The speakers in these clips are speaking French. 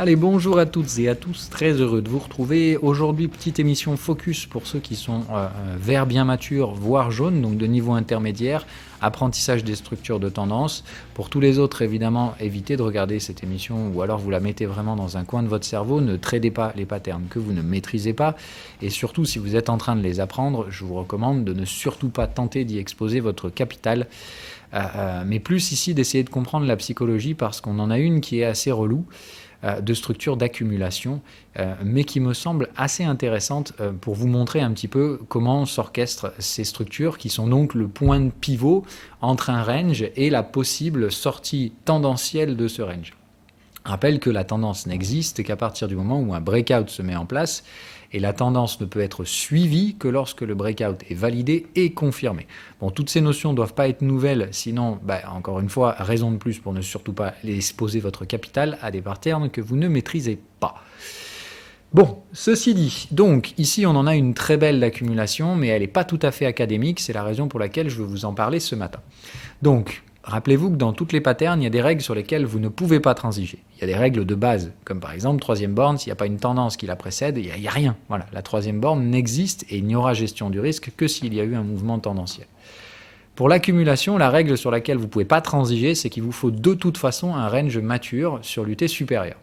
Allez, bonjour à toutes et à tous, très heureux de vous retrouver. Aujourd'hui, petite émission focus pour ceux qui sont vert bien mature, voire jaune, donc de niveau intermédiaire, apprentissage des structures de tendance. Pour tous les autres, évidemment, évitez de regarder cette émission ou alors vous la mettez vraiment dans un coin de votre cerveau. Ne tradez pas les patterns que vous ne maîtrisez pas. Et surtout, si vous êtes en train de les apprendre, je vous recommande de ne surtout pas tenter d'y exposer votre capital. Mais plus ici d'essayer de comprendre la psychologie parce qu'on en a une qui est assez relou. De structures d'accumulation, mais qui me semble assez intéressante pour vous montrer un petit peu comment s'orchestrent ces structures qui sont donc le point de pivot entre un range et la possible sortie tendancielle de ce range. Je rappelle que la tendance n'existe qu'à partir du moment où un breakout se met en place et la tendance ne peut être suivie que lorsque le breakout est validé et confirmé. Bon, toutes ces notions ne doivent pas être nouvelles, sinon, encore une fois, raison de plus pour ne surtout pas exposer votre capital à des patterns que vous ne maîtrisez pas. Bon, ceci dit, donc ici on en a une très belle accumulation, mais elle n'est pas tout à fait académique, c'est la raison pour laquelle je veux vous en parler ce matin. Donc, rappelez-vous que dans toutes les patterns, il y a des règles sur lesquelles vous ne pouvez pas transiger. Il y a des règles de base, comme par exemple, troisième borne, s'il n'y a pas une tendance qui la précède, il n'y a rien. Voilà, la troisième borne n'existe et il n'y aura gestion du risque que s'il y a eu un mouvement tendanciel. Pour l'accumulation, la règle sur laquelle vous ne pouvez pas transiger, c'est qu'il vous faut de toute façon un range mature sur l'UT supérieur.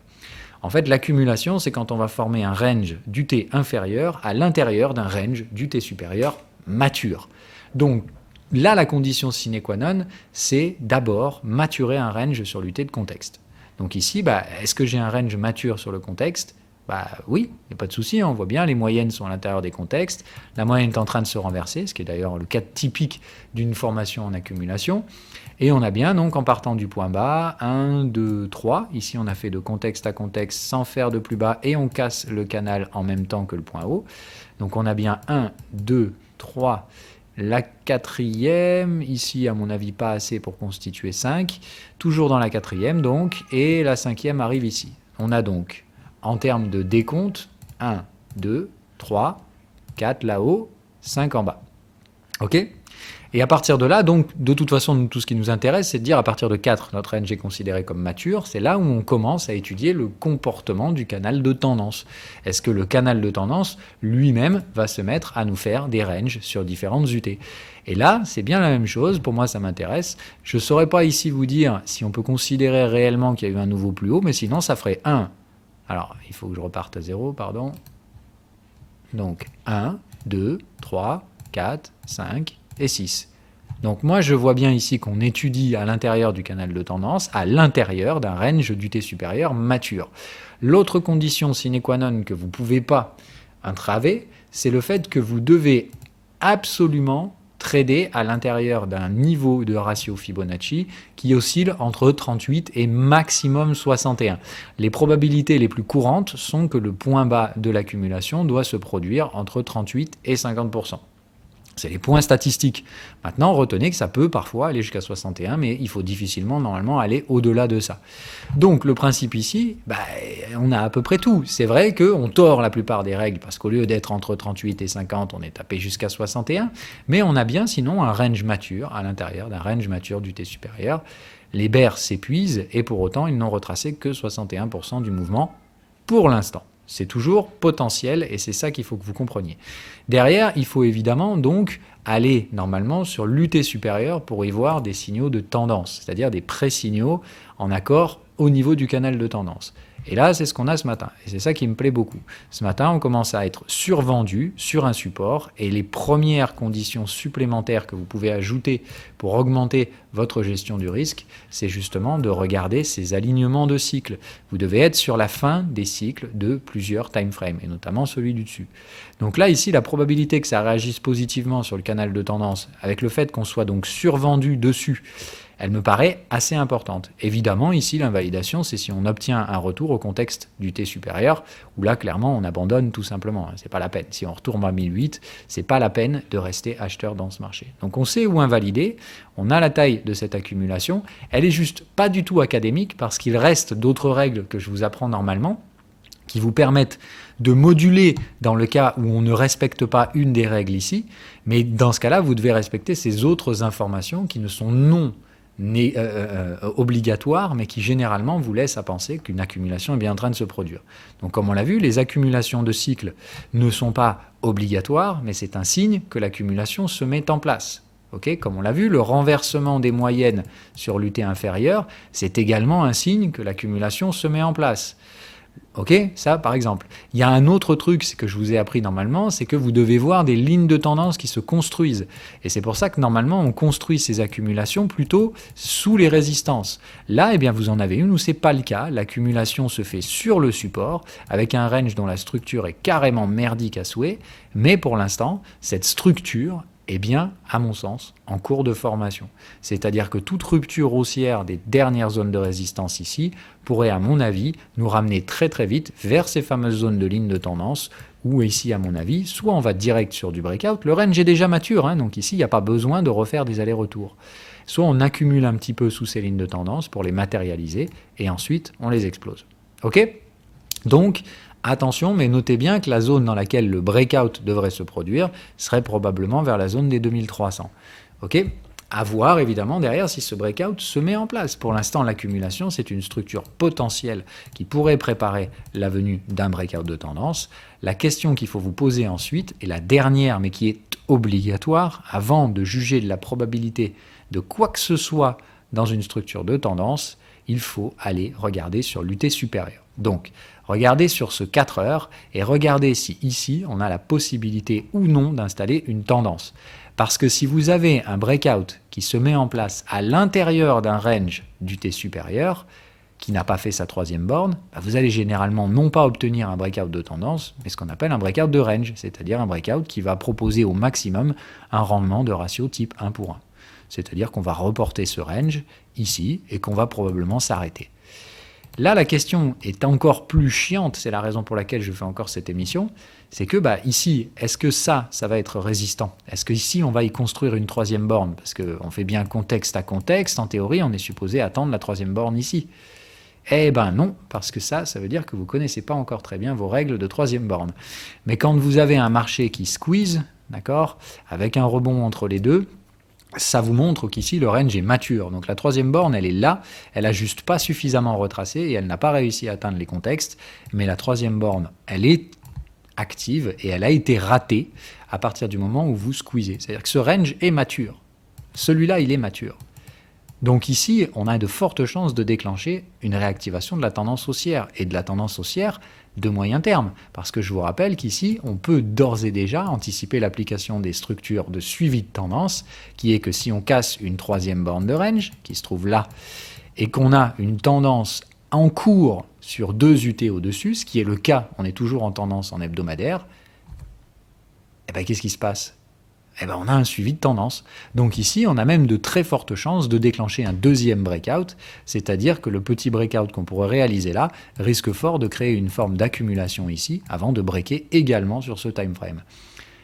En fait, l'accumulation, c'est quand on va former un range d'UT inférieur à l'intérieur d'un range d'UT supérieur mature. Donc, là, la condition sine qua non, c'est d'abord maturer un range sur l'UT de contexte. Donc ici, est-ce que j'ai un range mature sur le contexte ? Oui, il n'y a pas de souci, on voit bien, les moyennes sont à l'intérieur des contextes, la moyenne est en train de se renverser, ce qui est d'ailleurs le cas typique d'une formation en accumulation, et on a bien donc en partant du point bas, 1, 2, 3, ici on a fait de contexte à contexte sans faire de plus bas, et on casse le canal en même temps que le point haut, donc on a bien 1, 2, 3, la quatrième, ici à mon avis pas assez pour constituer 5, toujours dans la quatrième donc, et la cinquième arrive ici. On a donc, en termes de décompte, 1, 2, 3, 4 là-haut, 5 en bas. Ok ? Et à partir de là, donc, de toute façon, tout ce qui nous intéresse, c'est de dire à partir de 4, notre range est considéré comme mature. C'est là où on commence à étudier le comportement du canal de tendance. Est-ce que le canal de tendance lui-même va se mettre à nous faire des ranges sur différentes UT ? Et là, c'est bien la même chose. Pour moi, ça m'intéresse. Je ne saurais pas ici vous dire si on peut considérer réellement qu'il y a eu un nouveau plus haut, mais sinon, ça ferait 1. Alors, il faut que je reparte à 0, pardon. Donc, 1, 2, 3, 4, 5 et 6. Donc moi, je vois bien ici qu'on étudie à l'intérieur du canal de tendance, à l'intérieur d'un range d'UT supérieur mature. L'autre condition sine qua non que vous ne pouvez pas entraver, c'est le fait que vous devez absolument trader à l'intérieur d'un niveau de ratio Fibonacci qui oscille entre 38 et maximum 61. Les probabilités les plus courantes sont que le point bas de l'accumulation doit se produire entre 38 et 50%. C'est les points statistiques. Maintenant, retenez que ça peut parfois aller jusqu'à 61, mais il faut difficilement, normalement, aller au-delà de ça. Donc, le principe ici, on a à peu près tout. C'est vrai qu'on tord la plupart des règles, parce qu'au lieu d'être entre 38 et 50, on est tapé jusqu'à 61, mais on a bien, sinon, un range mature à l'intérieur d'un range mature du T supérieur. Les bears s'épuisent, et pour autant, ils n'ont retracé que 61% du mouvement pour l'instant. C'est toujours potentiel et c'est ça qu'il faut que vous compreniez. Derrière, il faut évidemment donc aller normalement sur l'UT supérieur pour y voir des signaux de tendance, c'est-à-dire des pré-signaux en accord au niveau du canal de tendance. Et là, c'est ce qu'on a ce matin. Et c'est ça qui me plaît beaucoup. Ce matin, on commence à être survendu sur un support et les premières conditions supplémentaires que vous pouvez ajouter pour augmenter votre gestion du risque, c'est justement de regarder ces alignements de cycles. Vous devez être sur la fin des cycles de plusieurs time frames et notamment celui du dessus. Donc là, ici, la probabilité que ça réagisse positivement sur le canal de tendance avec le fait qu'on soit donc survendu dessus, elle me paraît assez importante. Évidemment, ici, l'invalidation, c'est si on obtient un retour au contexte du T supérieur, où là, clairement, on abandonne tout simplement. C'est pas la peine. Si on retourne à 1008, c'est pas la peine de rester acheteur dans ce marché. Donc, on sait où invalider. On a la taille de cette accumulation. Elle est juste pas du tout académique, parce qu'il reste d'autres règles que je vous apprends normalement, qui vous permettent de moduler dans le cas où on ne respecte pas une des règles ici, mais dans ce cas-là, vous devez respecter ces autres informations qui ne sont non obligatoire, mais qui généralement vous laisse à penser qu'une accumulation est bien en train de se produire. Donc comme on l'a vu, les accumulations de cycles ne sont pas obligatoires, mais c'est un signe que l'accumulation se met en place. Okay, comme on l'a vu, le renversement des moyennes sur l'UT inférieur, c'est également un signe que l'accumulation se met en place. Ok, ça par exemple. Il y a un autre truc, c'est que je vous ai appris normalement, c'est que vous devez voir des lignes de tendance qui se construisent. Et c'est pour ça que normalement on construit ces accumulations plutôt sous les résistances. Là, eh bien, vous en avez une où c'est pas le cas. L'accumulation se fait sur le support avec un range dont la structure est carrément merdique à souhait. Mais pour l'instant, cette structure est bien, à mon sens, en cours de formation. C'est-à-dire que toute rupture haussière des dernières zones de résistance ici pourrait, à mon avis, nous ramener très très vite vers ces fameuses zones de ligne de tendance où ici, à mon avis, soit on va direct sur du breakout, le range est déjà mature, hein, donc ici, il n'y a pas besoin de refaire des allers-retours. Soit on accumule un petit peu sous ces lignes de tendance pour les matérialiser et ensuite, on les explose. Ok ? Donc, attention, mais notez bien que la zone dans laquelle le breakout devrait se produire serait probablement vers la zone des 2300. Ok ? À voir évidemment derrière si ce breakout se met en place. Pour l'instant, l'accumulation, c'est une structure potentielle qui pourrait préparer la venue d'un breakout de tendance. La question qu'il faut vous poser ensuite, et la dernière, mais qui est obligatoire, avant de juger de la probabilité de quoi que ce soit dans une structure de tendance, il faut aller regarder sur l'UT supérieur. Donc, regardez sur ce 4 heures et regardez si ici, on a la possibilité ou non d'installer une tendance. Parce que si vous avez un breakout qui se met en place à l'intérieur d'un range d'UT supérieur, qui n'a pas fait sa troisième borne, vous allez généralement non pas obtenir un breakout de tendance, mais ce qu'on appelle un breakout de range, c'est-à-dire un breakout qui va proposer au maximum un rendement de ratio type 1 pour 1. C'est-à-dire qu'on va reporter ce range ici et qu'on va probablement s'arrêter. Là, la question est encore plus chiante, c'est la raison pour laquelle je fais encore cette émission, c'est que ici, est-ce que ça va être résistant? Est-ce qu'ici, on va y construire une troisième borne? Parce qu'on fait bien contexte à contexte, en théorie, on est supposé attendre la troisième borne ici. Eh ben non, parce que ça veut dire que vous ne connaissez pas encore très bien vos règles de troisième borne. Mais quand vous avez un marché qui squeeze, d'accord, avec un rebond entre les deux, ça vous montre qu'ici, le range est mature. Donc la troisième borne, elle est là, elle n'a juste pas suffisamment retracé et elle n'a pas réussi à atteindre les contextes. Mais la troisième borne, elle est active et elle a été ratée à partir du moment où vous squeezez. C'est-à-dire que ce range est mature. Celui-là, il est mature. Donc ici, on a de fortes chances de déclencher une réactivation de la tendance haussière et de la tendance haussière de moyen terme. Parce que je vous rappelle qu'ici, on peut d'ores et déjà anticiper l'application des structures de suivi de tendance, qui est que si on casse une troisième borne de range, qui se trouve là, et qu'on a une tendance en cours sur 2 UT au-dessus, ce qui est le cas, on est toujours en tendance en hebdomadaire, et bien qu'est-ce qui se passe ? Eh ben, on a un suivi de tendance. Donc ici, on a même de très fortes chances de déclencher un deuxième breakout, c'est-à-dire que le petit breakout qu'on pourrait réaliser là risque fort de créer une forme d'accumulation ici, avant de breaker également sur ce time frame.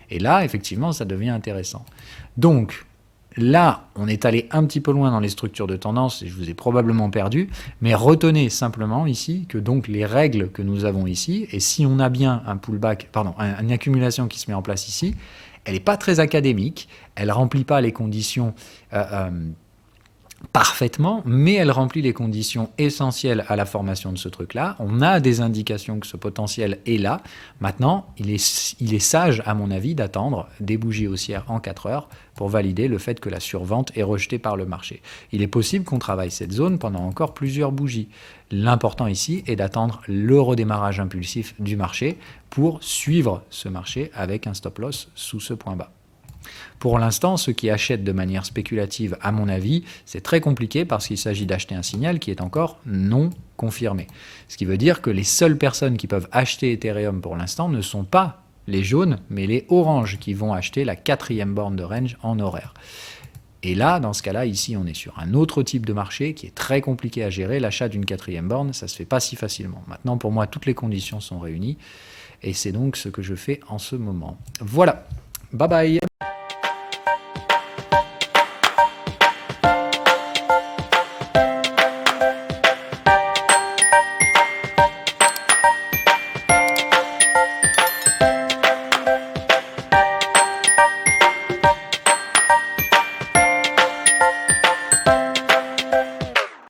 Et là, effectivement, ça devient intéressant. Donc, là, on est allé un petit peu loin dans les structures de tendance, et je vous ai probablement perdu, mais retenez simplement ici que donc les règles que nous avons ici, et si on a bien un pullback, une accumulation qui se met en place ici, elle n'est pas très académique, elle ne remplit pas les conditions parfaitement, mais elle remplit les conditions essentielles à la formation de ce truc-là. On a des indications que ce potentiel est là. Maintenant, il est sage, à mon avis, d'attendre des bougies haussières en 4 heures pour valider le fait que la survente est rejetée par le marché. Il est possible qu'on travaille cette zone pendant encore plusieurs bougies. L'important ici est d'attendre le redémarrage impulsif du marché pour suivre ce marché avec un stop loss sous ce point bas. Pour l'instant, ceux qui achètent de manière spéculative, à mon avis, c'est très compliqué parce qu'il s'agit d'acheter un signal qui est encore non confirmé. Ce qui veut dire que les seules personnes qui peuvent acheter Ethereum pour l'instant ne sont pas les jaunes, mais les oranges qui vont acheter la 4e borne de range en horaire. Et là, dans ce cas-là, ici, on est sur un autre type de marché qui est très compliqué à gérer. L'achat d'une 4e borne, ça ne se fait pas si facilement. Maintenant, pour moi, toutes les conditions sont réunies et c'est donc ce que je fais en ce moment. Voilà, bye bye.